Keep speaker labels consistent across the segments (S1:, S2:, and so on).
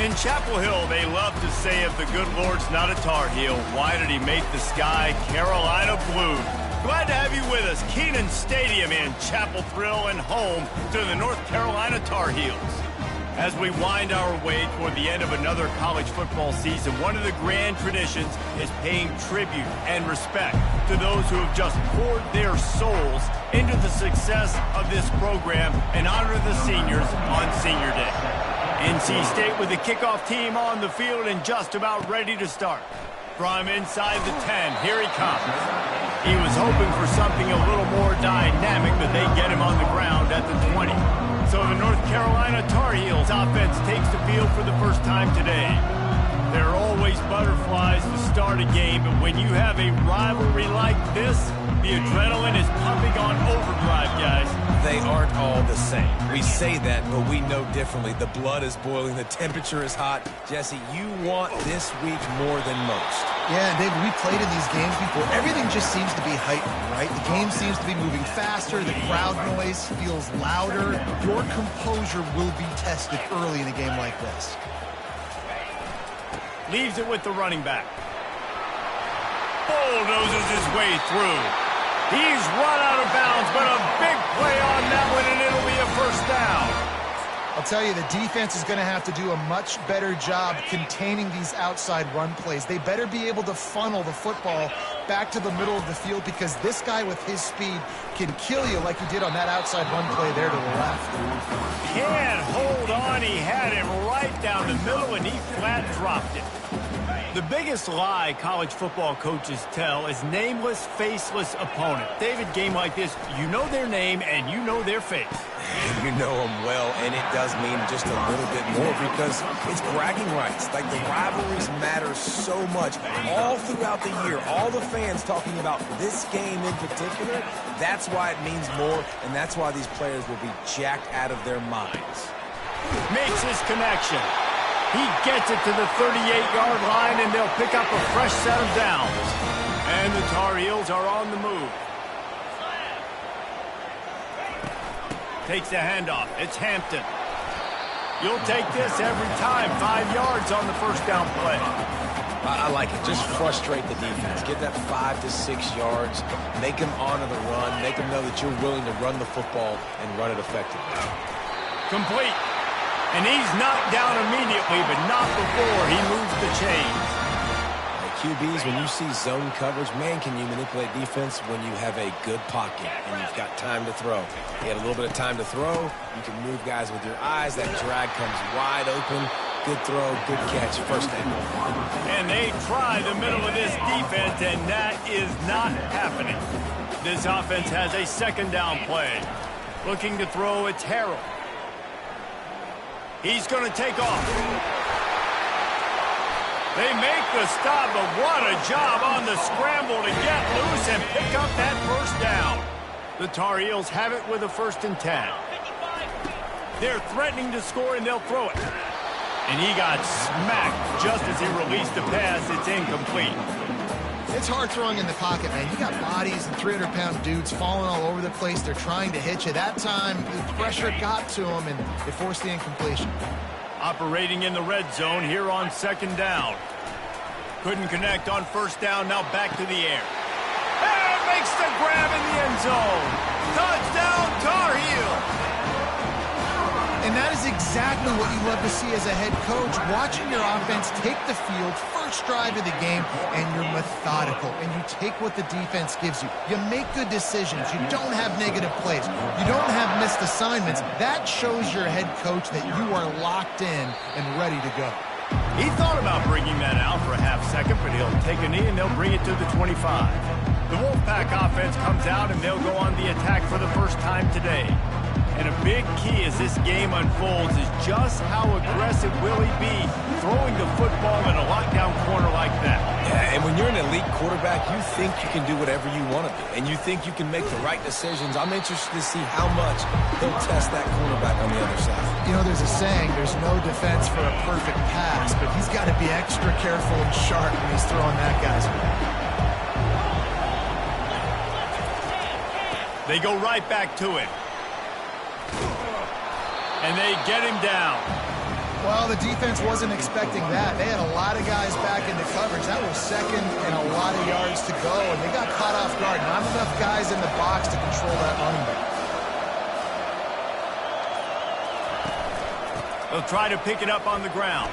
S1: In Chapel Hill, they love to say if the good Lord's not a Tar Heel, why did he make the sky Carolina blue? Glad to have you with us. Kenan Stadium in Chapel Thrill and home to the North Carolina Tar Heels. As we wind our way toward the end of another college football season, one of the grand traditions is paying tribute and respect to those who have just poured their souls into the success of this program and honor the seniors on Senior Day. NC State with the kickoff team on the field and just about ready to start. From inside the 10, here he comes. He was hoping for something a little more dynamic, but they get him on the ground at the 20. So the North Carolina Tar Heels offense takes the field for the first time today. There are always butterflies to start a game, but when you have a rivalry like this, the adrenaline is pumping on overdrive, guys.
S2: They aren't all the same. We say that, but we know differently. The blood is boiling. The temperature is hot. Jesse, you want this week more than most.
S3: Yeah, David, we played in these games before. Everything just seems to be heightened, right? The game seems to be moving faster. The crowd noise feels louder. Your composure will be tested early in a game like this.
S1: Leaves it with the running back. Bulldozes his way through. He's run out of bounds, but a big play on that one, and it'll be a first down.
S3: I'll tell you, the defense is going to have to do a much better job containing these outside run plays. They better be able to funnel the football back to the middle of the field because this guy with his speed can kill you like he did on that outside run play there to the left.
S1: Can't hold on. He had him right down the middle, and he flat dropped it. The biggest lie college football coaches tell is nameless, faceless opponent. David, game like this, you know their name and you know their face.
S2: You know them well, and it does mean just a little bit more because it's bragging rights. Like the rivalries matter so much all throughout the year. All the fans talking about this game in particular, that's why it means more, and that's why these players will be jacked out of their minds.
S1: Makes his connection. He gets it to the 38-yard line, and they'll pick up a fresh set of downs. And the Tar Heels are on the move. Takes the handoff. It's Hampton. You'll take this every time. 5 yards on the first down play.
S2: I like it. Just frustrate the defense. Get that 5 to 6 yards. Make them honor the run. Make them know that you're willing to run the football and run it effectively.
S1: Complete. And he's knocked down immediately, but not before he moves the chains.
S2: QBs, when you see zone coverage, man, can you manipulate defense when you have a good pocket and you've got time to throw. You had a little bit of time to throw. You can move guys with your eyes. That drag comes wide open. Good throw, good catch, first down.
S1: And they try the middle of this defense, and that is not happening. This offense has a second down play. Looking to throw, it's Harrell. He's going to take off. They make the stop, but what a job on the scramble to get loose and pick up that first down. The Tar Heels have it with a 1st and 10. They're threatening to score, and they'll throw it. And he got smacked just as he released the pass. It's incomplete.
S3: It's hard throwing in the pocket, man. You got bodies and 300-pound dudes falling all over the place. They're trying to hit you. That time, the pressure got to them, and it forced the incompletion.
S1: Operating in the red zone here on 2nd down. Couldn't connect on 1st down. Now back to the air. And makes the grab in the end zone. Touchdown, Tar Heels.
S3: And that is exactly what you love to see as a head coach, watching your offense take the field, first drive of the game, and you're methodical, and you take what the defense gives you. You make good decisions. You don't have negative plays. You don't have missed assignments. That shows your head coach that you are locked in and ready to go.
S1: He thought about bringing that out for a half second, but he'll take a knee and they'll bring it to the 25. The Wolfpack offense comes out and they'll go on the attack for the first time today. And a big key as this game unfolds is just how aggressive will he be throwing the football in a lockdown corner like that.
S2: Yeah, and when you're an elite quarterback, you think you can do whatever you want to do, and you think you can make the right decisions. I'm interested to see how much he'll test that cornerback on the other side.
S3: You know, there's a saying, there's no defense for a perfect pass, but he's got to be extra careful and sharp when he's throwing that guy's way.
S1: They go right back to it. And they get him down.
S3: Well, the defense wasn't expecting that. They had a lot of guys back into coverage. That was second and a lot of yards to go, and they got caught off guard. Not enough guys in the box to control that running back.
S1: They'll try to pick it up on the ground.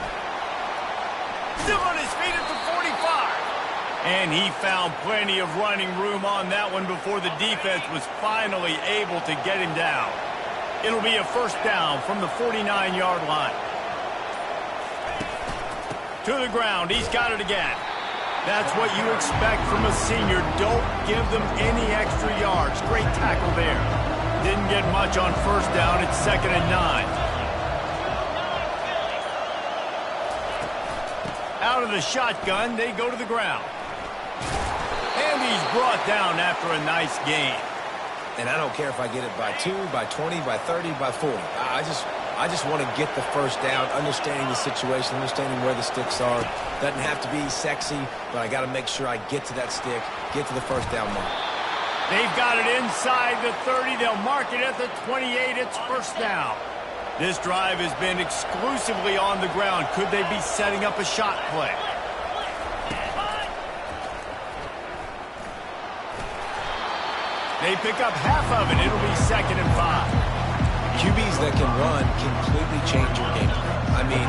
S1: Still on his feet at the 45. And he found plenty of running room on that one before the defense was finally able to get him down. It'll be a first down from the 49-yard line. To the ground. He's got it again. That's what you expect from a senior. Don't give them any extra yards. Great tackle there. Didn't get much on first down. It's 2nd and 9. Out of the shotgun, they go to the ground. And he's brought down after a nice gain.
S2: And I don't care if I get it by 2, by 20, by 30, by 40. I just want to get the first down, understanding the situation, understanding where the sticks are. Doesn't have to be sexy, but I got to make sure I get to that stick, get to the first down mark.
S1: They've got it inside the 30. They'll mark it at the 28. It's first down. This drive has been exclusively on the ground. Could they be setting up a shot play? They pick up half of it. It'll be 2nd and 5.
S2: QBs that can run completely change your game plan. I mean,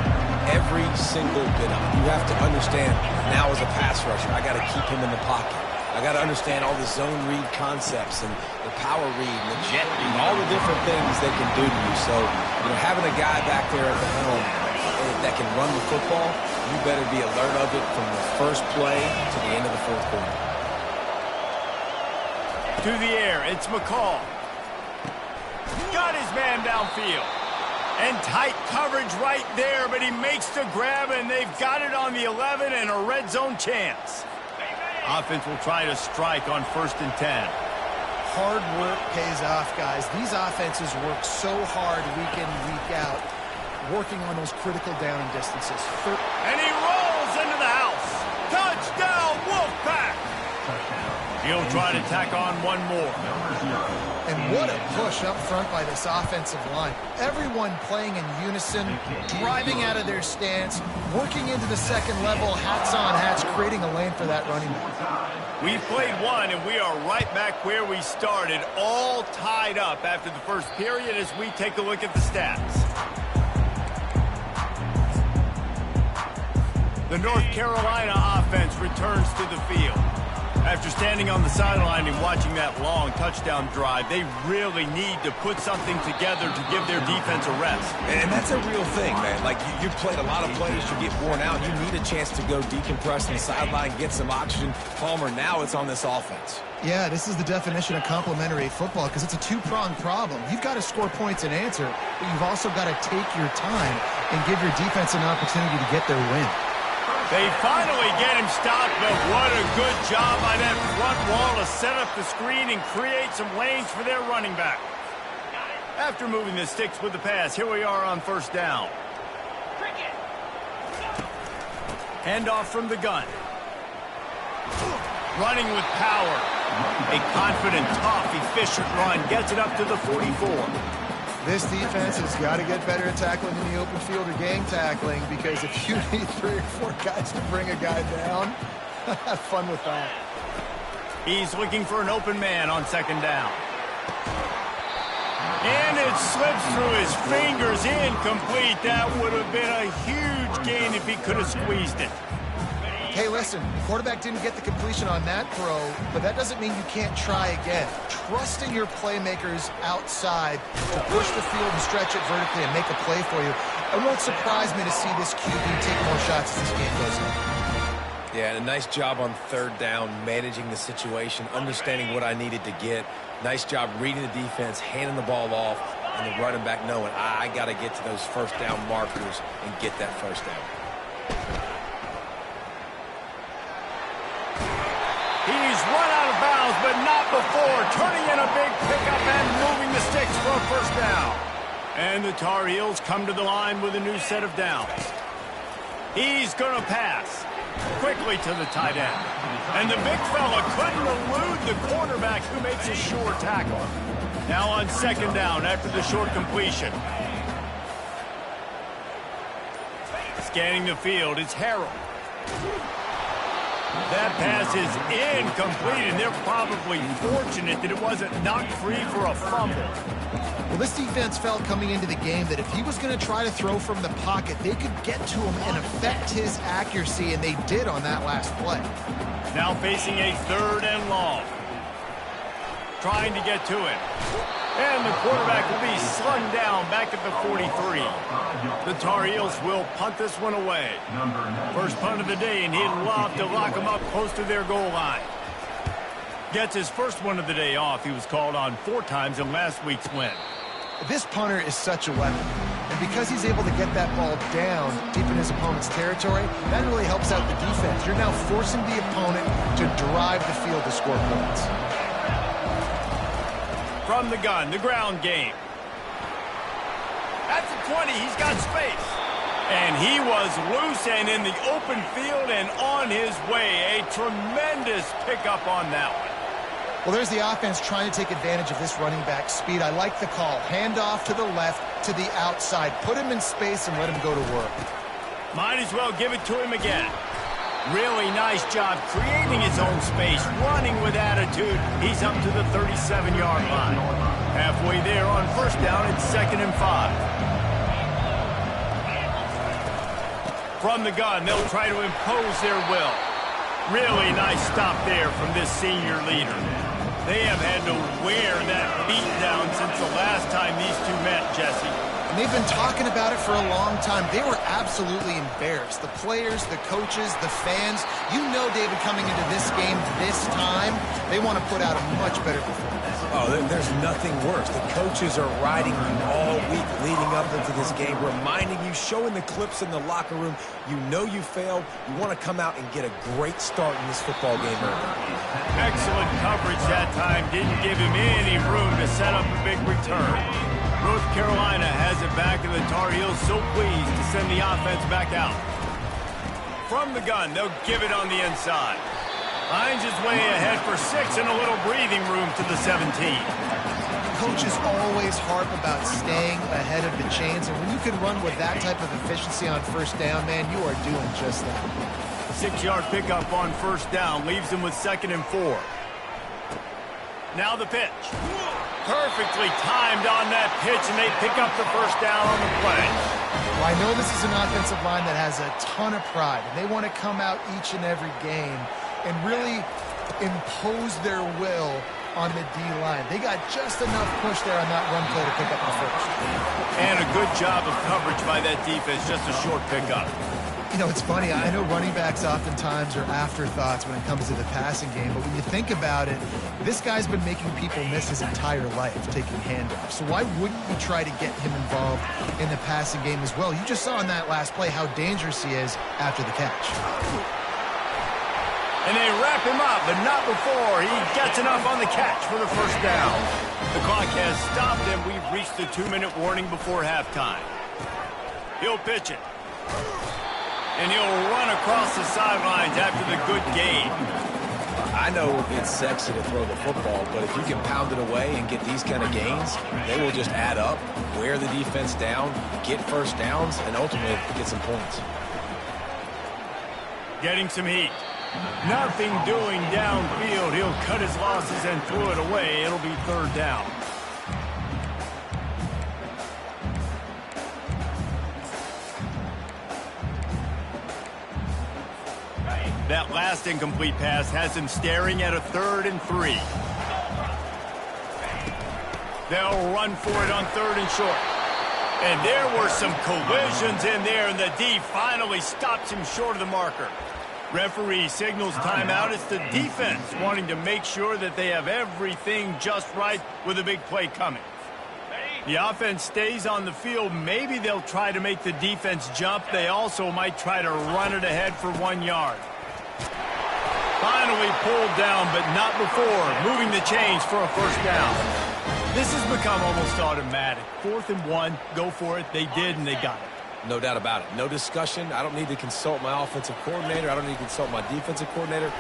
S2: every single bit of it. You have to understand, now as a pass rusher, I got to keep him in the pocket. I got to understand all the zone read concepts and the power read and the jet read, all the different things they can do to you. So, having a guy back there at the helm that can run the football, you better be alert of it from the first play to the end of the fourth quarter.
S1: To the air, it's McCall. Got his man downfield. And tight coverage right there, but he makes the grab, and they've got it on the 11 and a red zone chance. Offense will try to strike on 1st and 10.
S3: Hard work pays off, guys. These offenses work so hard week in, week out, working on those critical down distances.
S1: And he rolls into the house. Touchdown, Wolfpack! He'll try to tack on one more.
S3: And what a push up front by this offensive line. Everyone playing in unison, driving out of their stance, working into the second level, hats on hats, creating a lane for that running back.
S1: We've played one, and we are right back where we started, all tied up after the first period as we take a look at the stats. The North Carolina offense returns to the field. After standing on the sideline and watching that long touchdown drive, they really need to put something together to give their defense a rest.
S2: And that's a real thing, man. Like, you played a lot of plays, you get worn out. You need a chance to go decompress on the sideline, get some oxygen. Palmer, now it's on this offense.
S3: Yeah, this is the definition of complementary football because it's a two-pronged problem. You've got to score points and answer, but you've also got to take your time and give your defense an opportunity to get their win.
S1: They finally get him stopped, but what a good job by that front wall to set up the screen and create some lanes for their running back. After moving the sticks with the pass, here we are on first down. Handoff from the gun. Running with power. A confident, tough, efficient run gets it up to the 44.
S3: This defense has got to get better at tackling in the open field or gang tackling because if you need 3 or 4 guys to bring a guy down, have fun with that.
S1: He's looking for an open man on second down. And it slips through his fingers, incomplete. That would have been a huge gain if he could have squeezed it.
S3: Hey, listen, the quarterback didn't get the completion on that throw, but that doesn't mean you can't try again. Trust in your playmakers outside to push the field and stretch it vertically and make a play for you. It won't surprise me to see this QB take more shots as this game goes on.
S2: Yeah, and a nice job on third down, managing the situation, understanding what I needed to get. Nice job reading the defense, handing the ball off, and the running back knowing I got to get to those first down markers and get that first down.
S1: He's run out of bounds, but not before. Turning in a big pickup and moving the sticks for a first down. And the Tar Heels come to the line with a new set of downs. He's going to pass quickly to the tight end. And the big fella couldn't elude the quarterback who makes a sure tackle. Now on second down after the short completion. Scanning the field, it's Harold. That pass is incomplete, and they're probably fortunate that it wasn't knocked free for a fumble.
S3: Well, this defense felt coming into the game that if he was going to try to throw from the pocket, they could get to him and affect his accuracy, and they did on that last play.
S1: Now facing a 3rd and long. Trying to get to it. And the quarterback will be slung down back at the 43. The Tar Heels will punt this one away. First punt of the day, and he'd love to lock them up close to their goal line. Gets his first one of the day off. He was called on 4 times in last week's win.
S3: This punter is such a weapon. And because he's able to get that ball down deep in his opponent's territory, that really helps out the defense. You're now forcing the opponent to drive the field to score points.
S1: From the gun, the ground game. At the 20, he's got space. And he was loose and in the open field and on his way. A tremendous pickup on that one.
S3: Well, there's the offense trying to take advantage of this running back speed. I like the call. Hand off to the left, to the outside. Put him in space and let him go to work.
S1: Might as well give it to him again. Really nice job creating his own space, running with attitude. He's up to the 37-yard line. Halfway there on first down, it's 2nd and 5. From the gun, they'll try to impose their will. Really nice stop there from this senior leader. They have had to wear that beat down since the last time these two met, Jesse.
S3: And they've been talking about it for a long time. They were absolutely embarrassed. The players, the coaches, the fans. You know, David, coming into this game this time, they want to put out a much better performance.
S2: Oh, there's nothing worse. The coaches are riding you all week leading up into this game, reminding you, showing the clips in the locker room. You know you failed. You want to come out and get a great start in this football game early.
S1: Excellent coverage that time. Didn't give him any room to set up a big return. North Carolina has it back, and the Tar Heels so pleased to send the offense back out. From the gun, they'll give it on the inside. Finds his way ahead for 6 and a little breathing room to the 17.
S3: Coaches always harp about staying ahead of the chains, and when you can run with that type of efficiency on first down, man, you are doing just that.
S1: 6-yard pickup on first down leaves him with 2nd and 4. Now the pitch. Perfectly timed on that pitch, and they pick up the first down on the play.
S3: Well, I know this is an offensive line that has a ton of pride, and they want to come out each and every game and really impose their will on the D-line. They got just enough push there on that run play to pick up the first.
S1: And a good job of coverage by that defense, just a short pickup.
S3: You know, it's funny. I know running backs oftentimes are afterthoughts when it comes to the passing game, but when you think about it, this guy's been making people miss his entire life taking handoffs. So why wouldn't you try to get him involved in the passing game as well? You just saw in that last play how dangerous he is after the catch.
S1: And they wrap him up, but not before he gets enough on the catch for the first down. The clock has stopped, and we've reached the 2-minute warning before halftime. He'll pitch it. And he'll run across the sidelines after the good gain.
S2: I know it's sexy to throw the football, but if you can pound it away and get these kind of gains, they will just add up, wear the defense down, get first downs, and ultimately get some points.
S1: Getting some heat. Nothing doing downfield. He'll cut his losses and throw it away. It'll be 3rd down. That last incomplete pass has him staring at a 3rd and 3. They'll run for it on 3rd and short. And there were some collisions in there, and the D finally stops him short of the marker. Referee signals timeout. It's the defense wanting to make sure that they have everything just right with a big play coming. The offense stays on the field. Maybe they'll try to make the defense jump. They also might try to run it ahead for 1 yard. Finally pulled down, but not before. Moving the chains for a first down. This has become almost automatic. 4th and 1, go for it. They did, and they got it.
S2: No doubt about it. No discussion. I don't need to consult my offensive coordinator. I don't need to consult my defensive coordinator.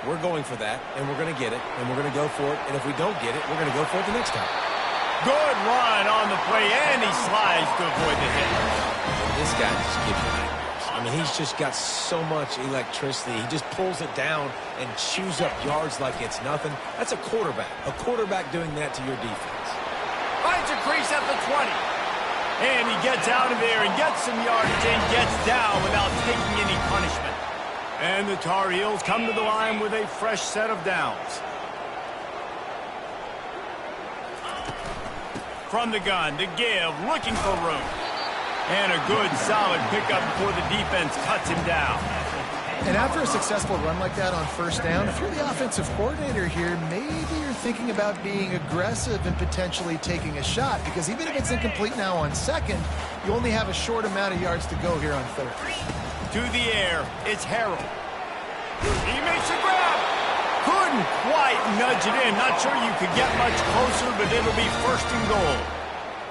S2: We're going for that, and we're going to get it, and we're going to go for it. And if we don't get it, we're going to go for it the next time.
S1: Good run on the play, and he slides to avoid the hit.
S2: This guy just gives you nightmares. I mean, he's just got so much electricity. He just pulls it down and chews up yards like it's nothing. That's a quarterback. A quarterback doing that to your defense.
S1: Finds a crease at the 20. And he gets out of there and gets some yardage and gets down without taking any punishment. And the Tar Heels come to the line with a fresh set of downs. From the gun to give, looking for room. And a good, solid pickup before the defense cuts him down.
S3: And after a successful run like that on first down, if you're the offensive coordinator here, maybe you're thinking about being aggressive and potentially taking a shot, because even if it's incomplete now on second, you only have a short amount of yards to go here on third.
S1: To the air, it's Harrell. He makes a grab. Couldn't quite nudge it in. Not sure you could get much closer, but it'll be first and goal.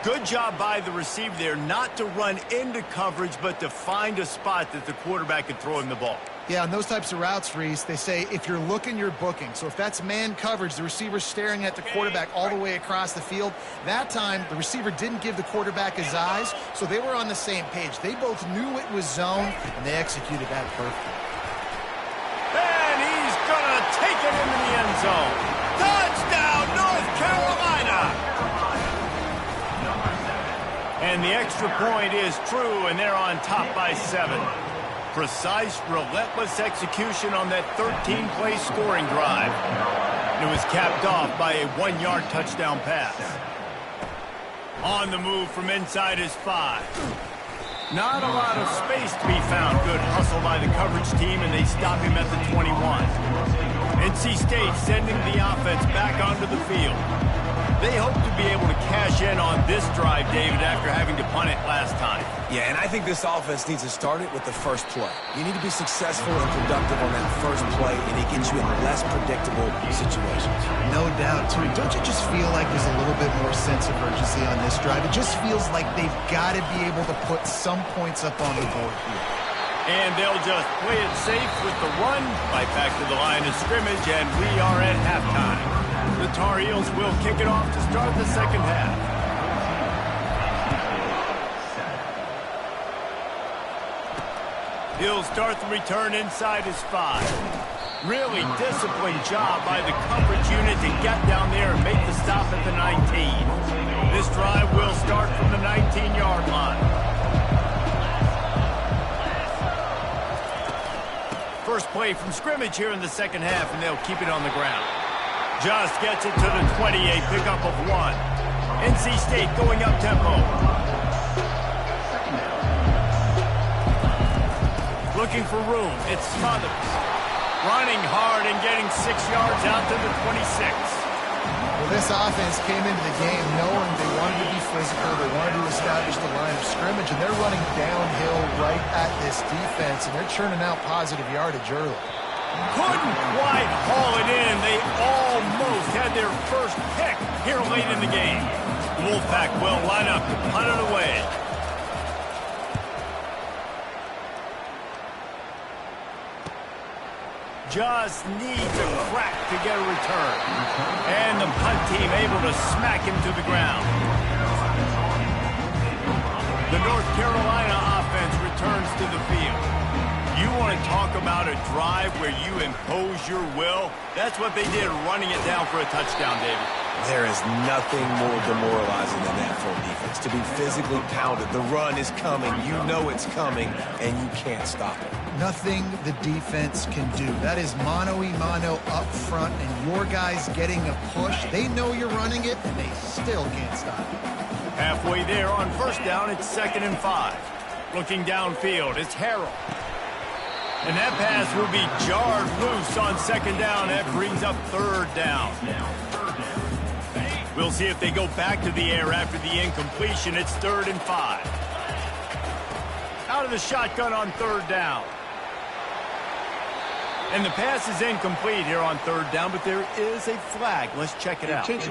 S1: Good job by the receiver there not to run into coverage, but to find a spot that the quarterback could throw him the ball.
S3: Yeah, on those types of routes, Reese, they say if you're looking, you're booking. So if that's man coverage, the receiver's staring at the quarterback all the way across the field. That time, the receiver didn't give the quarterback his eyes, so they were on the same page. They both knew it was zone, and they executed that perfectly.
S1: And he's going to take it into the end zone. Touchdown, North Carolina! And the extra point is true, and they're on top by 7. Precise, relentless execution on that 13-play scoring drive. It was capped off by a 1-yard touchdown pass. On the move from inside his 5. Not a lot of space to be found. Good hustle by the coverage team, and they stop him at the 21. NC State sending the offense back onto the field. They hope to be able to cash in on this drive, David, after having to punt it last time.
S2: Yeah, and I think this offense needs to start it with the first play. You need to be successful and productive on that first play, and it gets you in less predictable situations.
S3: No doubt, too. Don't you just feel like there's a little bit more sense of urgency on this drive? It just feels like they've got to be able to put some points up on the board here.
S1: And they'll just play it safe with the run right back to the line of scrimmage, and we are at halftime. The Tar Heels will kick it off to start the second half. He'll start the return inside his 5. Really disciplined job by the coverage unit to get down there and make the stop at the 19. This drive will start from the 19-yard line. First play from scrimmage here in the second half, and they'll keep it on the ground. Just gets it to the 28, pickup of 1. NC State going up tempo. Looking for room. It's Smothers. Running hard and getting 6 yards out to the 26.
S3: Well, this offense came into the game knowing they wanted to be physical, they wanted to establish the line of scrimmage, and they're running downhill right at this defense, and they're churning out positive yardage early.
S1: Couldn't quite haul it in. They almost had their first pick here late in the game. Wolfpack will line up to punt it away. Just needs a crack to get a return. And the punt team able to smack him to the ground. The North Carolina offense returns to the field. You want to talk about a drive where you impose your will? That's what they did, running it down for a touchdown, David.
S2: There is nothing more demoralizing than that for a defense. To be physically pounded, the run is coming, you know it's coming, and you can't stop it.
S3: Nothing the defense can do. That is mano-a-mano up front, and your guys getting a push. They know you're running it, and they still can't stop it.
S1: Halfway there on first down, it's 2nd and 5. Looking downfield, it's Harrell. And that pass will be jarred loose on 2nd down. That brings up 3rd down. We'll see if they go back to the air after the incompletion. It's 3rd and 5. Out of the shotgun on 3rd down. And the pass is incomplete here on 3rd down, but there is a flag. Let's check it out.
S4: Open.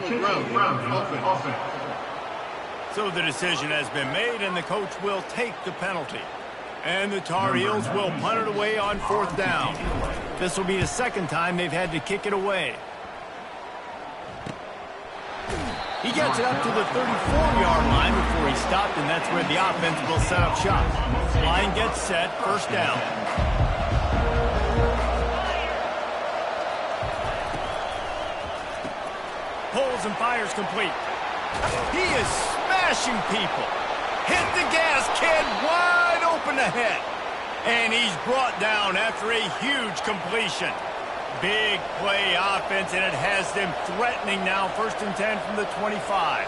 S1: So the decision has been made, and the coach will take the penalty. And the Tar Heels will punt it away on 4th down. This will be the 2nd time they've had to kick it away. He gets it up to the 34-yard line before he stopped, and that's where the offense will set up shop. Line gets set, first down. Pulls and fires complete. He is smashing people. Hit the gas, kid, wide open ahead. And he's brought down after a huge completion. Big play offense, and it has them threatening now. 1st and 10 from the 25.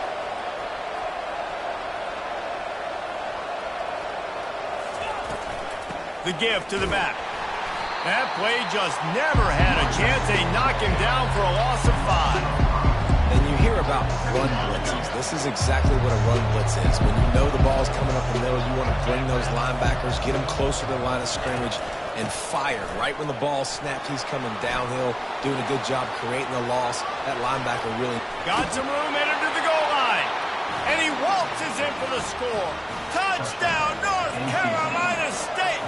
S1: The give to the back. That play just never had a chance. They knock him down for a loss of 5.
S2: And you hear about run blitzes. This is exactly what a run blitz is. When you know the ball's coming up the middle, you want to bring those linebackers, get them closer to the line of scrimmage, and fire. Right when the ball snaps, he's coming downhill, doing a good job creating the loss. That linebacker really
S1: got some room, headed to the goal line. And he waltzes in for the score. Touchdown, North Carolina State.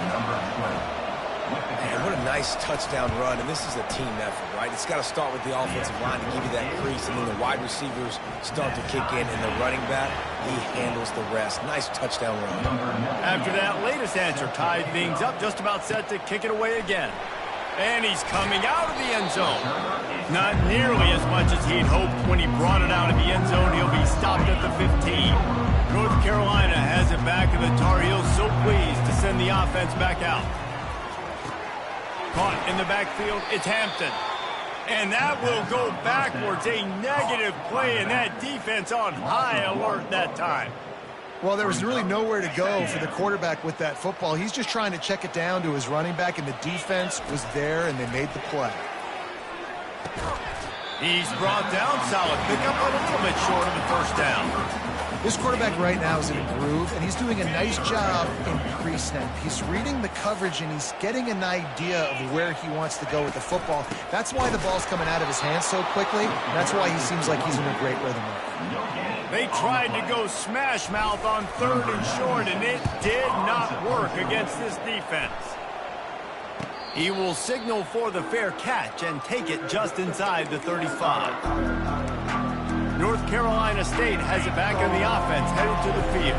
S2: Man, what a nice touchdown run, and this is a team effort, right? It's got to start with the offensive line to give you that crease, and then the wide receivers start to kick in, and the running back, he handles the rest. Nice touchdown run.
S1: After that latest answer, tied things up, just about set to kick it away again. And he's coming out of the end zone. Not nearly as much as he'd hoped when he brought it out of the end zone. He'll be stopped at the 15. North Carolina has it back, and the Tar Heels so pleased to send the offense back out. Caught in the backfield, it's Hampton. And that will go backwards. A negative play, and that defense on high alert that time.
S3: Well, there was really nowhere to go for the quarterback with that football. He's just trying to check it down to his running back, and the defense was there, and they made the play.
S1: He's brought down, solid pickup, a little bit short of the first down.
S3: This quarterback right now is in a groove, and he's doing a nice job in pre-snap. He's reading the coverage, and he's getting an idea of where he wants to go with the football. That's why the ball's coming out of his hands so quickly. That's why he seems like he's in a great rhythm.
S1: They tried to go smash mouth on 3rd and short, and it did not work against this defense. He will signal for the fair catch and take it just inside the 35. North Carolina State has it back in the offense, headed to the field.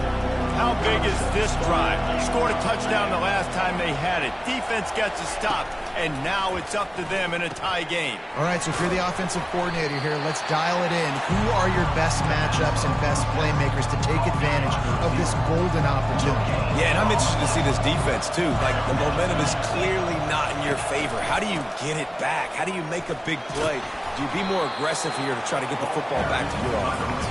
S1: How big is this drive? Scored a touchdown the last time they had it. Defense gets a stop, and now it's up to them in a tie game.
S3: All right, so if you're the offensive coordinator here, let's dial it in. Who are your best matchups and best playmakers to take advantage of this golden opportunity?
S2: Yeah, and I'm interested to see this defense, too. Like, the momentum is clearly not in your favor. How do you get it back? How do you make a big play? Do you be more aggressive here to try to get the football back to your offense?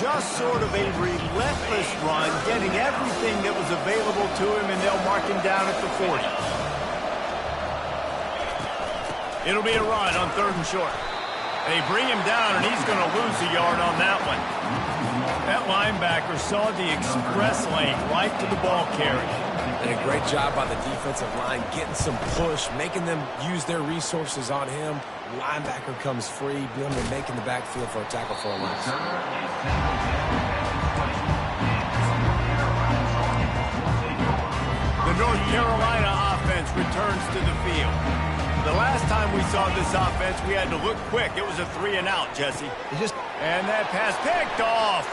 S1: Just sort of a relentless run, getting everything that was available to him, and they'll mark him down at the 40. It'll be a run on 3rd and short. They bring him down, and he's going to lose a yard on that one. That linebacker saw the express lane right to the ball carrier.
S2: And a great job by the defensive line, getting some push, making them use their resources on him. Linebacker comes free, Bloomer making the backfield for a tackle for a loss.
S1: The North Carolina offense returns to the field. The last time we saw this offense, we had to look quick. It was a 3-and-out, Jesse. And that pass picked off.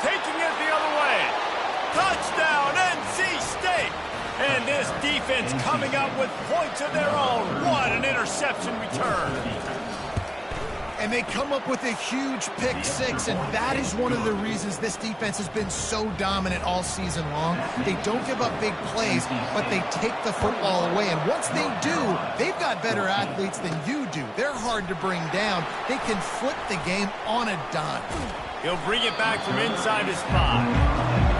S1: Taking it the other way. Touchdown, NC State. And this defense coming up with points of their own. What an interception return.
S3: And they come up with a huge pick six, and that is one of the reasons this defense has been so dominant all season long. They don't give up big plays, but they take the football away. And once they do, they've got better athletes than you do. They're hard to bring down. They can flip the game on a dime.
S1: He'll bring it back from inside his spot.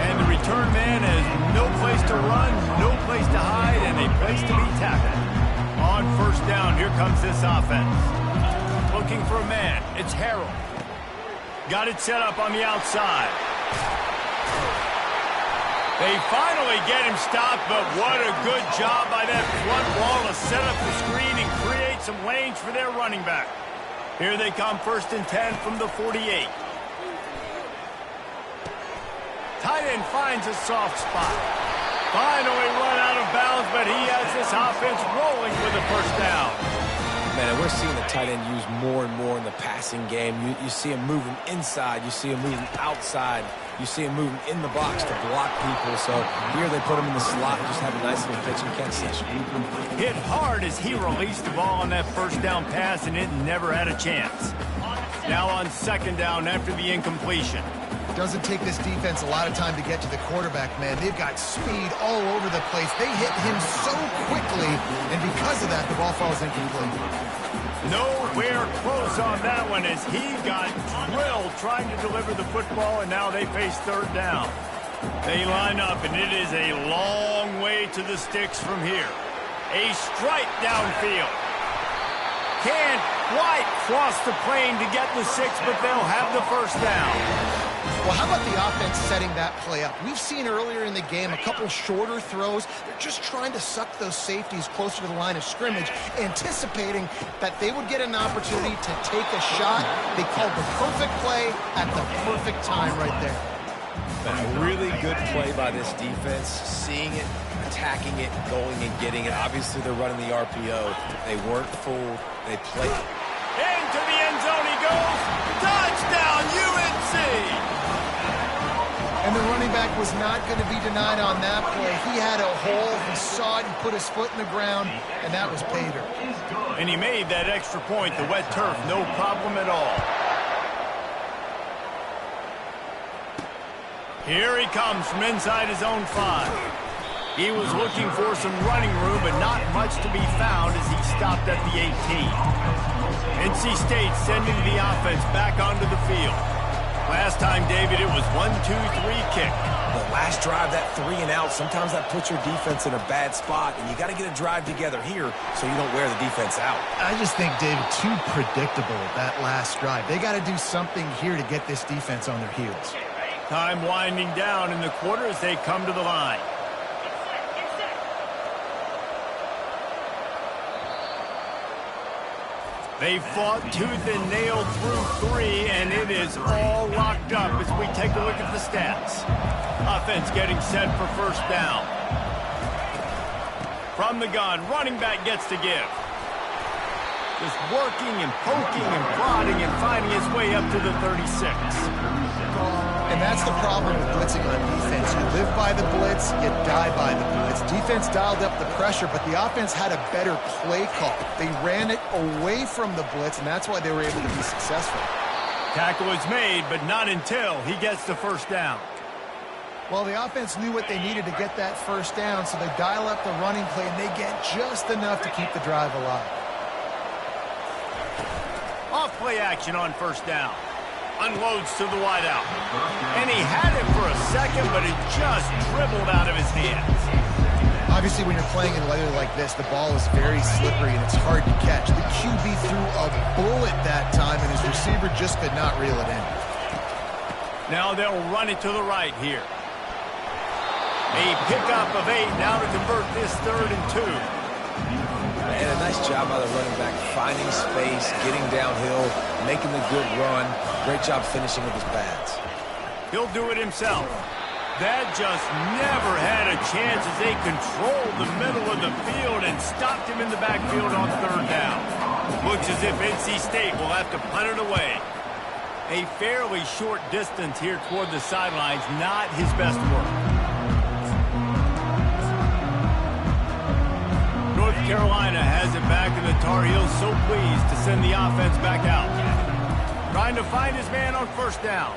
S1: And the return man has no place to run, no place to hide, and a place to be tackled. On 1st down, here comes this offense. Looking for a man. It's Harrell. Got it set up on the outside. They finally get him stopped, but what a good job by that front wall to set up the screen and create some lanes for their running back. Here they come, 1st and 10 from the 48. Tight end finds a soft spot. Finally run out of bounds, but he has this offense rolling with a 1st down.
S2: Man, and we're seeing the tight end used more and more in the passing game. You see him moving inside. You see him moving outside. You see him moving in the box to block people. So here they put him in the slot and just have a nice little pitch and catch session.
S1: Hit hard as he released the ball on that first down pass, and it never had a chance. Now on second down after the incompletion.
S3: Doesn't take this defense a lot of time to get to the quarterback, man. They've got speed all over the place. They hit him so quickly, and because of that, the ball falls incomplete.
S1: Nowhere close on that one as he got drilled trying to deliver the football, and now they face third down. They line up, and it is a long way to the sticks from here. A strike downfield. Can't quite cross the plane to get the 6, but they'll have the first down.
S3: Well, how about the offense setting that play up? We've seen earlier in the game a couple shorter throws. They're just trying to suck those safeties closer to the line of scrimmage, anticipating that they would get an opportunity to take a shot. They called the perfect play at the perfect time right there.
S2: A really good play by this defense, seeing it, attacking it, going and getting it. Obviously, they're running the RPO. They weren't fooled. They played.
S1: Into the end zone he goes. Touchdown, UNC!
S3: And the running back was not going to be denied on that play. He had a hole, he saw it, he put his foot in the ground, and that was pay dirt.
S1: And he made that extra point, the wet turf, no problem at all. Here he comes from inside his own 5. He was looking for some running room, but not much to be found as he stopped at the 18. NC State sending the offense back onto the field. Last time, David, it was 1-2-3 kick.
S2: The last drive, that 3 and out, sometimes that puts your defense in a bad spot, and you got to get a drive together here so you don't wear the defense out.
S3: I just think, David, too predictable that last drive. They got to do something here to get this defense on their heels.
S1: Time winding down in the quarter as they come to the line. They fought tooth and nail through 3, and it is all locked up as we take a look at the stats. Offense getting set for first down. From the gun, running back gets to give. Just working and poking and prodding and finding his way up to the 36.
S3: And that's the problem with blitzing on defense. You live by the blitz, you die by the blitz. Defense dialed up the pressure, but the offense had a better play call. They ran it away from the blitz, and that's why they were able to be successful.
S1: Tackle is made, but not until he gets the first down.
S3: Well, the offense knew what they needed to get that first down, so they dial up the running play, and they get just enough to keep the drive alive.
S1: Off play action on first down. Unloads to the wideout. And he had it for a second, but it just dribbled out of his hands.
S3: Obviously, when you're playing in weather like this, the ball is very slippery and it's hard to catch. The QB threw a bullet that time, and his receiver just could not reel it in.
S1: Now they'll run it to the right here. A pickup of 8 now to convert this 3rd and 2.
S2: And a nice job by the running back, finding space, getting downhill, making the good run. Great job finishing with his pads.
S1: He'll do it himself. That just never had a chance as they controlled the middle of the field and stopped him in the backfield on 3rd down. Looks as if NC State will have to punt it away. A fairly short distance here toward the sidelines, not his best work. North Carolina has it back, and the Tar Heels so pleased to send the offense back out. Trying to find his man on first down.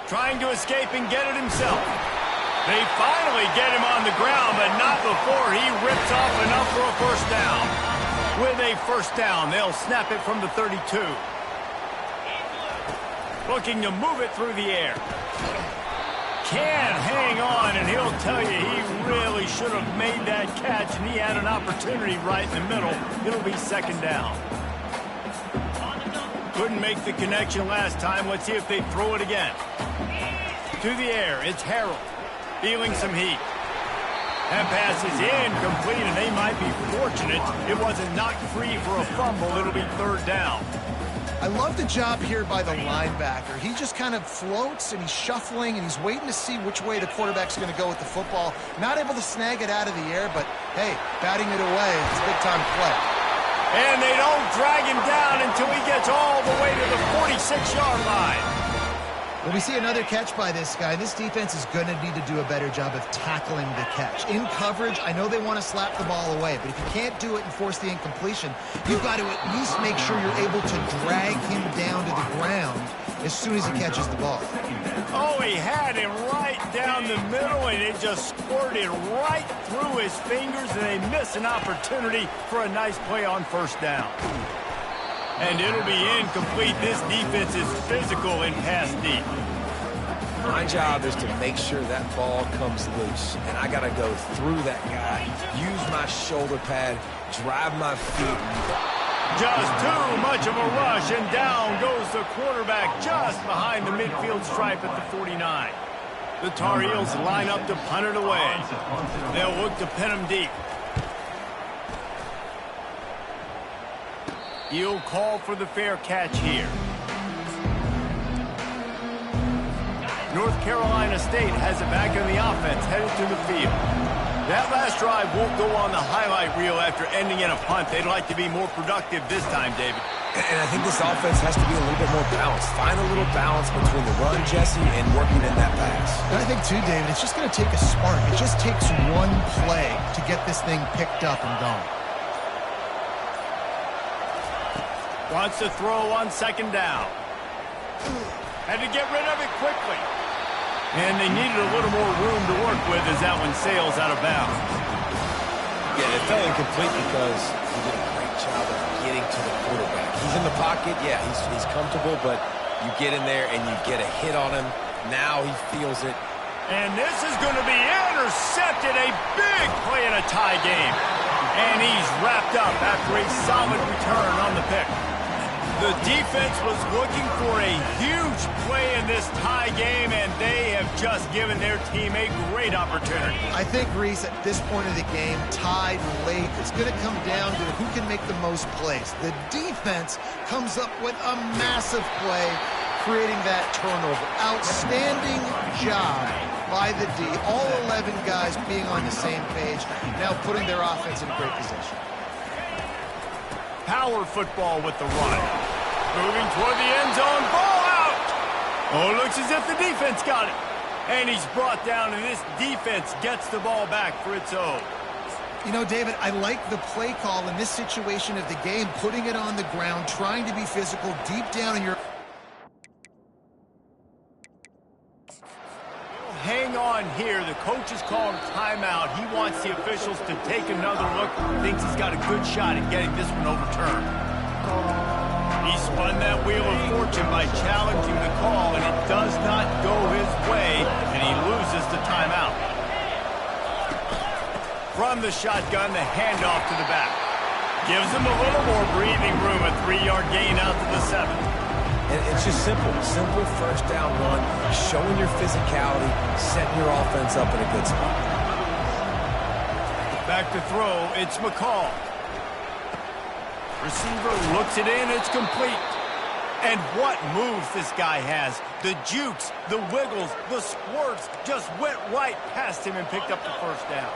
S1: Trying to escape and get it himself. They finally get him on the ground, but not before he rips off enough for a first down. With a first down, they'll snap it from the 32. Looking to move it through the air. Can't hang on, and he'll tell you he really should have made that catch, and he had an opportunity right in the middle. It'll be second down. Couldn't make the connection last time. Let's see if they throw it again. To the air, it's Harold. Feeling some heat. That pass is incomplete, and they might be fortunate it wasn't knocked free for a fumble. It'll be 3rd down.
S3: I love the job here by the linebacker. He just kind of floats, and he's shuffling, and he's waiting to see which way the quarterback's going to go with the football. Not able to snag it out of the air, but, hey, batting it away, it's a big-time play.
S1: And they don't drag him down until he gets all the way to the 46-yard line.
S3: Well, we see another catch by this guy. This defense is going to need to do a better job of tackling the catch. In coverage, I know they want to slap the ball away, but if you can't do it and force the incompletion, you've got to at least make sure you're able to drag him down to the ground as soon as he catches the ball.
S1: Oh, he had him right down the middle, and it just squirted right through his fingers, and they miss an opportunity for a nice play on first down. And it'll be incomplete. This defense is physical in pass deep.
S2: My job is to make sure that ball comes loose, and I got to go through that guy, use my shoulder pad, drive my feet.
S1: Just too much of a rush, and down goes the quarterback just behind the midfield stripe at the 49. The Tar Heels line up to punt it away. They'll look to pin him deep. He'll call for the fair catch here. North Carolina State has it back in the offense, headed to the field. That last drive won't go on the highlight reel after ending in a punt. They'd like to be more productive this time, David.
S2: And I think this offense has to be a little bit more balanced. Find a little balance between the run, Jesse, and working in that pass.
S3: And I think, too, David, it's just going to take a spark. It just takes one play to get this thing picked up and going.
S1: Wants to throw on second down. Had to get rid of it quickly. And they needed a little more room to work with as that one sails out of bounds.
S2: Yeah, it fell incomplete because he did a great job of getting to the quarterback. He's in the pocket. Yeah, he's comfortable, but you get in there and you get a hit on him. Now he feels it.
S1: And this is going to be intercepted. A big play in a tie game. And he's wrapped up after a solid return on the pick. The defense was looking for a huge play in this tie game, and they have just given their team a great opportunity.
S3: I think, Reese, at this point of the game, tied late, it's going to come down to who can make the most plays. The defense comes up with a massive play, creating that turnover. Outstanding job by the D. All 11 guys being on the same page, now putting their offense in great position.
S1: Power football with the run. Moving toward the end zone. Ball out. Oh, it looks as if the defense got it. And he's brought down, and this defense gets the ball back for its own.
S3: You know, David, I like the play call in this situation of the game, putting it on the ground, trying to be physical deep down in your...
S1: Hang on here. The coach is calling timeout. He wants the officials to take another look. Thinks he's got a good shot at getting this one overturned. He spun that wheel of fortune by challenging the call, and it does not go his way, and he loses the timeout. From the shotgun, the handoff to the back. Gives him a little more breathing room, a 3-yard gain out to the 7.
S2: And it's just simple first down run, showing your physicality, setting your offense up in a good spot.
S1: Back to throw, it's McCall. Receiver looks it in, it's complete. And what moves this guy has. The jukes, the wiggles, the squirts just went right past him and picked up the first down.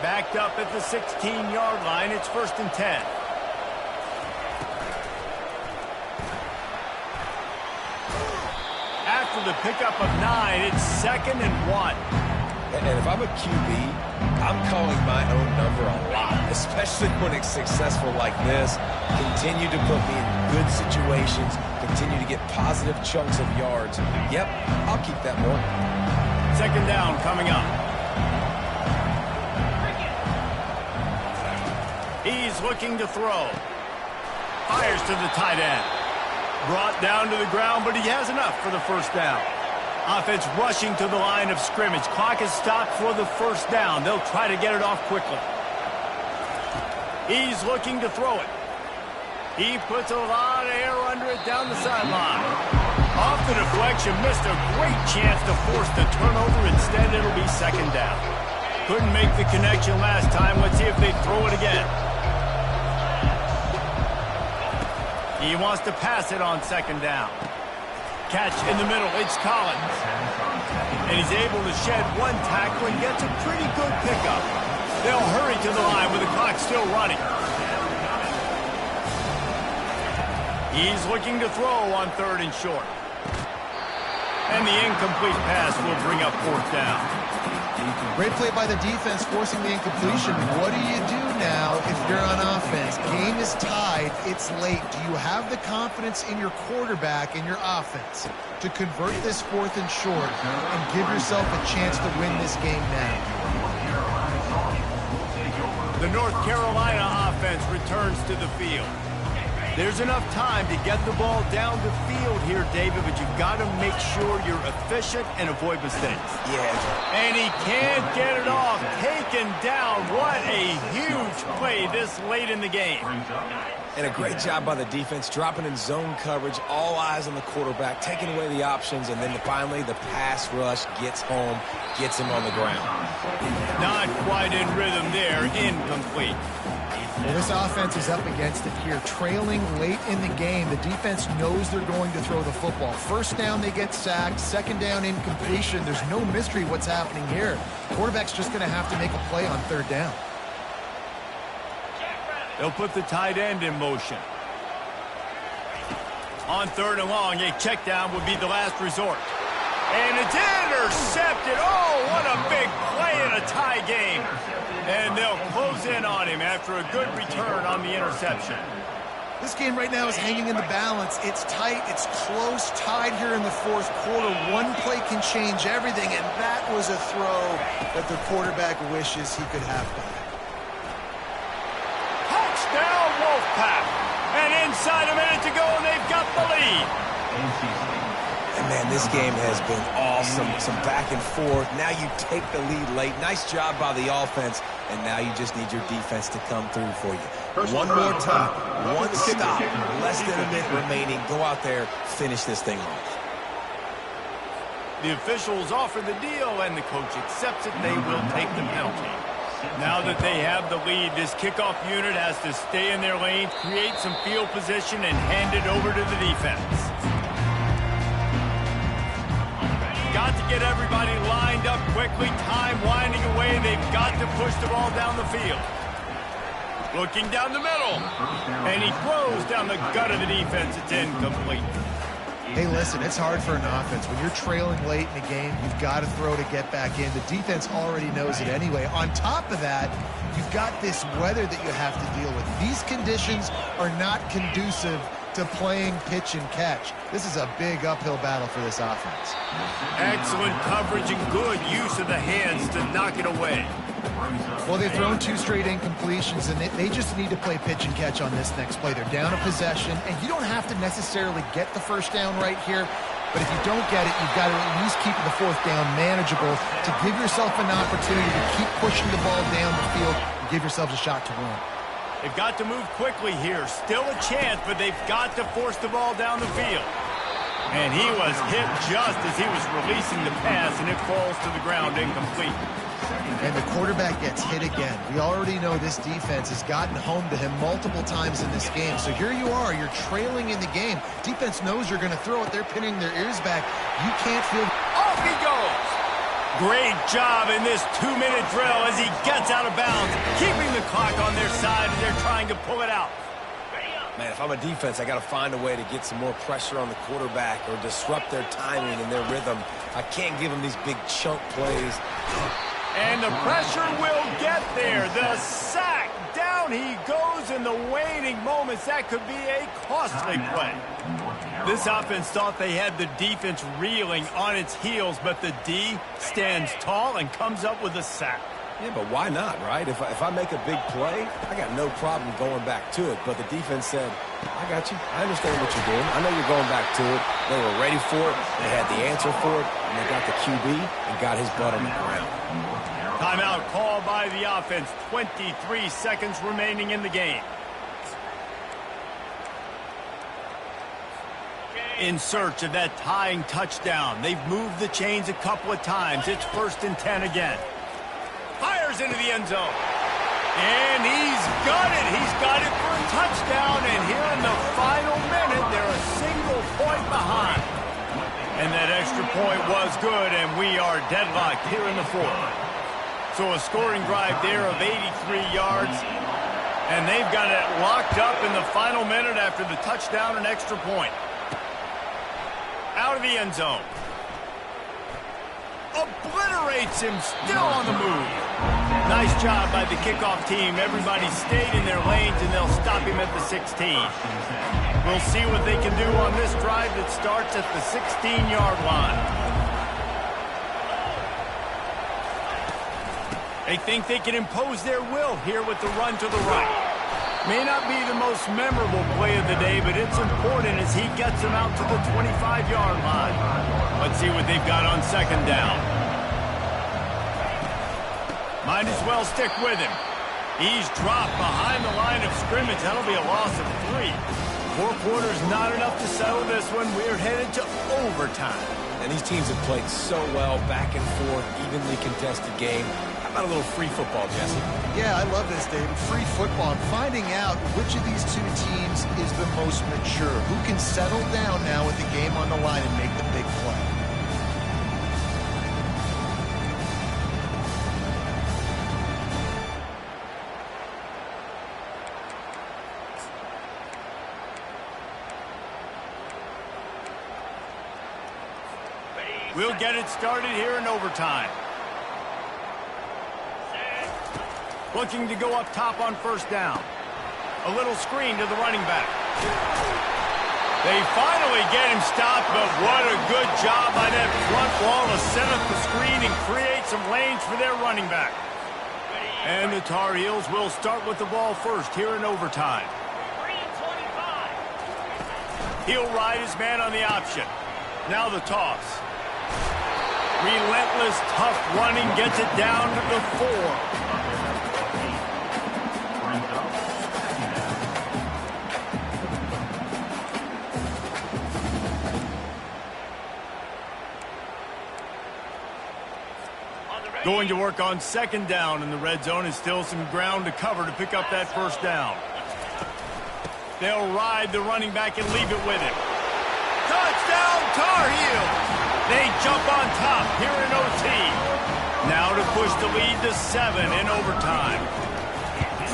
S1: Backed up at the 16-yard line, it's 1st and 10. After the pickup of 9, it's 2nd and 1.
S2: And if I'm a QB, I'm calling my own number a lot, especially when it's successful like this. Continue to put me in good situations, continue to get positive chunks of yards. Yep, I'll keep that more.
S1: 2nd down coming up. He's looking to throw. Fires to the tight end. Brought down to the ground, but he has enough for the first down. Offense rushing to the line of scrimmage. Clock is stopped for the first down. They'll try to get it off quickly. He's looking to throw it. He puts a lot of air under it down the sideline. Off the deflection, missed a great chance to force the turnover. Instead, it'll be 2nd down. Couldn't make the connection last time. Let's see if they throw it again. He wants to pass it on 2nd down. Catch in the middle, it's Collins. And he's able to shed one tackle and gets a pretty good pickup. They'll hurry to the line with the clock still running. He's looking to throw on 3rd and short. And the incomplete pass will bring up 4th down.
S3: Great play by the defense, forcing the incompletion. What do you do now if you're on offense? Game is tied. It's late. Do you have the confidence in your quarterback and your offense to convert this 4th and short and give yourself a chance to win this game now?
S1: The North Carolina offense returns to the field. There's enough time to get the ball down the field here, David, but you've got to make sure you're efficient and avoid mistakes.
S2: Yeah.
S1: And he can't get it off. Taken down. What a huge play this late in the game.
S2: And a great job by the defense, dropping in zone coverage, all eyes on the quarterback, taking away the options, and then finally the pass rush gets home, gets him on the ground.
S1: Not quite in rhythm there. Incomplete.
S3: Well, this offense is up against it here. Trailing late in the game, the defense knows they're going to throw the football. 1st down, they get sacked. 2nd down, incompletion. There's no mystery what's happening here. Quarterback's just going to have to make a play on 3rd down.
S1: They'll put the tight end in motion. On 3rd and long, a check down would be the last resort. And it's intercepted. Oh, what a big play in a tie game. And they'll close in on him after a good return on the interception.
S3: This game right now is hanging in the balance. It's tight. It's close. Tied here in the 4th quarter. One play can change everything, and that was a throw that the quarterback wishes he could have back.
S1: Touchdown, Wolfpack. And inside a minute to go, and they've got the lead.
S2: And, man, this game has been awesome. Some back and forth. Now you take the lead late. Nice job by the offense. And now you just need your defense to come through for you. One more time. One stop. Less than a minute remaining. Go out there. Finish this thing off.
S1: The officials offer the deal, and the coach accepts it. They will take the penalty. Now that they have the lead, this kickoff unit has to stay in their lane, create some field position, and hand it over to the defense. Got to get everybody lined up quickly. Time winding away. They've got to push the ball down the field. Looking down the middle. And he throws down the gut of the defense. It's incomplete.
S3: Hey, listen, it's hard for an offense. When you're trailing late in the game, you've got to throw to get back in. The defense already knows it anyway. On top of that, you've got this weather that you have to deal with. These conditions are not conducive to playing pitch and catch. This is a big uphill battle for this offense.
S1: Excellent coverage and good use of the hands to knock it away.
S3: Well, they've thrown 2 straight incompletions, and they just need to play pitch and catch on this next play. They're down a possession, and you don't have to necessarily get the 1st down right here, but if you don't get it, you've got to at least keep the 4th down manageable to give yourself an opportunity to keep pushing the ball down the field and give yourselves a shot to win.
S1: They've got to move quickly here. Still a chance, but they've got to force the ball down the field. And he was hit just as he was releasing the pass, and it falls to the ground incomplete.
S3: And the quarterback gets hit again. We already know this defense has gotten home to him multiple times in this game. So here you are. You're trailing in the game. Defense knows you're going to throw it. They're pinning their ears back. You can't feel...
S1: Off he goes! Great job in this 2-minute drill as he gets out of bounds, keeping the clock on their side as they're trying to pull it out.
S2: Man, if I'm a defense, I got to find a way to get some more pressure on the quarterback or disrupt their timing and their rhythm. I can't give them these big chunk plays.
S1: And the pressure will get there. The sack. Down he goes in the waning moments. That could be a costly play. This offense thought they had the defense reeling on its heels, but the D stands tall and comes up with a sack.
S2: Yeah, but why not, right? If I make a big play, I got no problem going back to it. But the defense said, I got you. I understand what you're doing. I know you're going back to it. They were ready for it. They had the answer for it. And they got the QB and got his butt on the ground.
S1: Timeout called by the offense. 23 seconds remaining in the game. In search of that tying touchdown. They've moved the chains a couple of times. It's 1st and 10 again. Fires into the end zone. And he's got it. He's got it for a touchdown. And here in the final minute, they're a single point behind. And that extra point was good, and we are deadlocked here in the 4th. So a scoring drive there of 83 yards. And they've got it locked up in the final minute after the touchdown and extra point. Out of the end zone. Obliterates him, still on the move. Nice job by the kickoff team. Everybody stayed in their lanes, and they'll stop him at the 16. We'll see what they can do on this drive that starts at the 16-yard line. They think they can impose their will here with the run to the right. May not be the most memorable play of the day, but it's important as he gets them out to the 25-yard line. Let's see what they've got on second down. Might as well stick with him. He's dropped behind the line of scrimmage. That'll be a loss of 3. 4 quarters not enough to settle this one. We're headed to overtime.
S2: And these teams have played so well, back and forth, evenly contested game. How about a little free football, Jesse?
S3: Yeah, I love this, David. Free football. And finding out which of these two teams is the most mature. Who can settle down now with the game on the line and make the big play.
S1: We'll get it started here in overtime. Looking to go up top on first down. A little screen to the running back. They finally get him stopped, but what a good job by that front wall to set up the screen and create some lanes for their running back. And the Tar Heels will start with the ball first here in overtime. He'll ride his man on the option. Now the toss. Relentless, tough running gets it down to the 4. Going to work on second down in the red zone, and still some ground to cover to pick up that first down. They'll ride the running back and leave it with him. Touchdown, Tar Heels! They jump on top here in OT. Now to push the lead to 7 in overtime.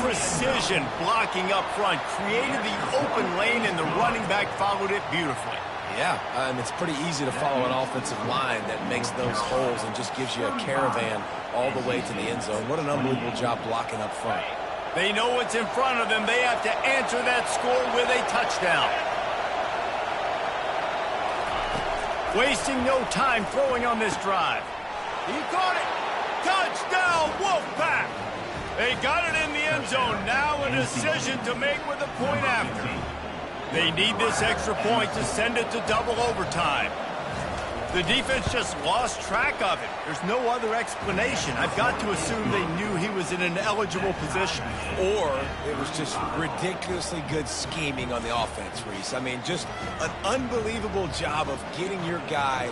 S1: Precision blocking up front created the open lane, and the running back followed it beautifully.
S2: Yeah, and it's pretty easy to follow an offensive line that makes those holes and just gives you a caravan all the way to the end zone. What an unbelievable job blocking up front.
S1: They know what's in front of them. They have to answer that score with a touchdown. Wasting no time throwing on this drive. He caught it. Touchdown, Wolfpack. They got it in the end zone. Now a decision to make with a point after. They need this extra point to send it to double overtime. The defense just lost track of it. There's no other explanation. I've got to assume they knew he was in an eligible position.
S2: Or it was just ridiculously good scheming on the offense, Reese. I mean, just an unbelievable job of getting your guy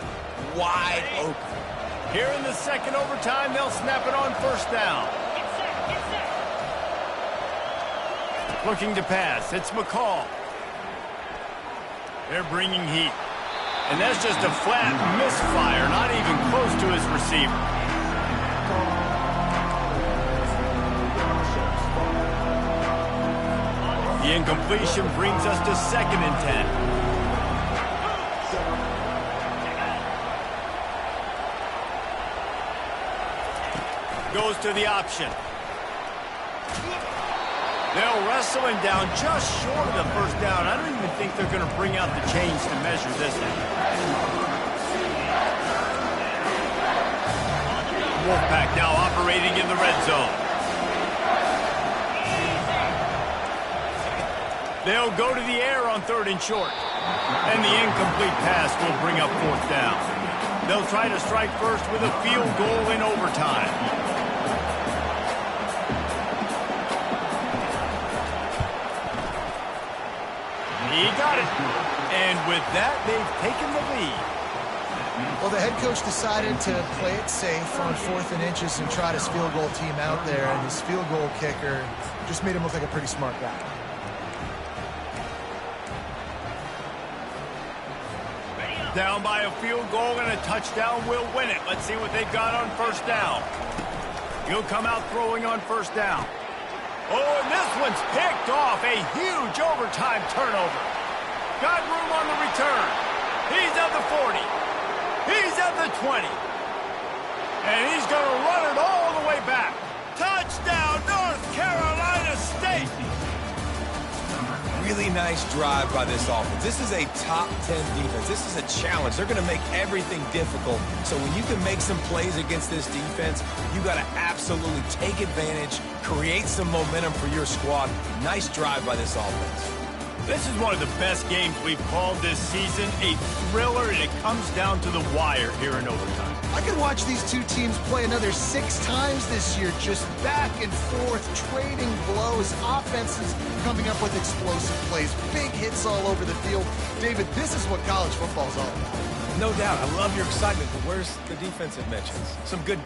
S2: wide open.
S1: Here in the second overtime, they'll snap it on first down. Looking to pass. It's McCall. They're bringing heat. And that's just a flat misfire, not even close to his receiver. The incompletion brings us to 2nd and 10. Goes to the option. They'll wrestle him down just short of the first down. I don't even think they're going to bring out the chains to measure this one. Wolfpack now operating in the red zone. They'll go to the air on 3rd and short. And the incomplete pass will bring up 4th down. They'll try to strike first with a field goal in overtime. He got it. And with that, they've taken the lead.
S3: Well, the head coach decided to play it safe on 4th and inches and trot his field goal team out there, and his field goal kicker just made him look like a pretty smart guy.
S1: Down by a field goal and a touchdown will win it. Let's see what they've got on first down. He'll come out throwing on first down. Oh, and this one's picked off. A huge overtime turnover. Got room on the return. He's at the 40. He's at the 20. And he's going to run it all the way back. Touchdown, North Carolina State.
S2: Really nice drive by this offense. This is a top 10 defense. This is a challenge. They're going to make everything difficult. So when you can make some plays against this defense, you got to absolutely take advantage, create some momentum for your squad. Nice drive by this offense.
S1: This is one of the best games we've called this season. A thriller, and it comes down to the wire here in overtime.
S3: I could watch these two teams play another 6 times this year, just back and forth, trading blows, offenses coming up with explosive plays, big hits all over the field. David, this is what college football is all about.
S2: No doubt. I love your excitement, but where's the defensive mentions? Some good